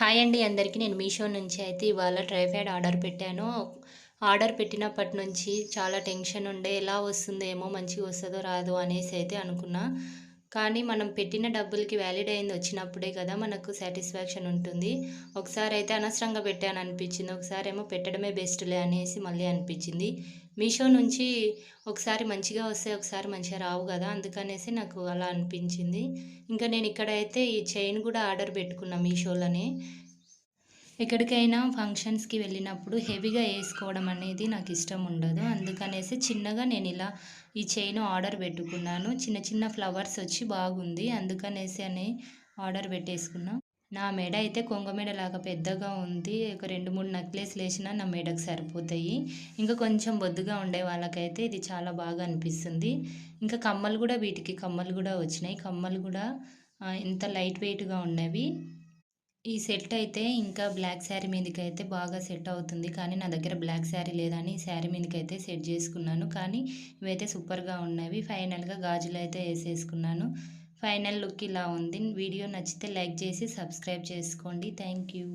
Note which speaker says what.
Speaker 1: Hi అండి అందరికీ. నేను మీషో నుంచి అయితే ఇవాళ ట్రైపాడ్ ఆర్డర్ పెట్టాను. ఆర్డర్ పెట్టినప్పటి నుంచి చాలా టెన్షన్ ఉండే ఎలా వస్తుందేమో, మంచిగా వస్తుందో రాదో అనేసి అయితే అనుకున్నా. కానీ మనం పెట్టిన డబ్బులకి వ్యాలిడ్ అయింది వచ్చినప్పుడే కదా మనకు సాటిస్ఫాక్షన్ ఉంటుంది. ఒకసారి అయితే అనవసరంగా పెట్టాను అనిపించింది. ఒకసారి ఏమో పెట్టడమే బెస్ట్‌లే అనేసి మళ్ళీ అనిపించింది. మీషో నుంచి ఒకసారి మంచిగా వస్తాయి, ఒకసారి మంచిగా రావు కదా! అందుకనేసి నాకు అలా అనిపించింది. ఇంకా నేను ఇక్కడైతే ఈ చైన్ కూడా ఆర్డర్ పెట్టుకున్నా మీషోలోనే. ఎక్కడికైనా ఫంక్షన్స్‌కి వెళ్ళినప్పుడు హెవీగా ఏసుకోవడం అనేది నాకిష్టం ఉండదు. అందుకనేసి చిన్నగా నేనిలా ఈ చైన్ ఆర్డర్ పెట్టుకున్నాను. చిన్న చిన్న ఫ్లవర్స్ వచ్చి బాగుంది. అందుకనేసి ఆర్డర్ పెట్టేసుకున్నా. నా మెడ అయితే కొంగ మెడలాగా పెద్దగా ఉంది. ఒక 2, 3 నెక్లెస్‌లేసినా నా మెడకు సరిపోతాయి. ఇంకా కొంచెం బొద్దుగా ఉండే వాళ్ళకైతే ఇది చాలా బాగా అనిపిస్తుంది. ఇంకా కమ్మలు గూడా వీటికి కమ్మలు గూడా వచ్చినాయి. కమ్మలు గూడా ఇంత లైట్ వెయిట్‌గా ఉన్నవి. ఈ సెట్ అయితే ఇంకా బ్లాక్ శారీ మీదకైతే బాగా సెట్ అవుతుంది. కానీ నా దగ్గర బ్లాక్ శారీ లేదని ఈ శారీ మీదకైతే సెట్ చేసుకున్నాను. కానీ ఇవైతే సూపర్‌గా ఉన్నవి. ఫైనల్‌గా గాజులైతే ఏసేసుకున్నాను. ఫైనల్ లుక్ ఇలా ఉంది. వీడియో నచ్చితే లైక్ చేసి సబ్స్క్రైబ్ చేసుకోండి. Thank you.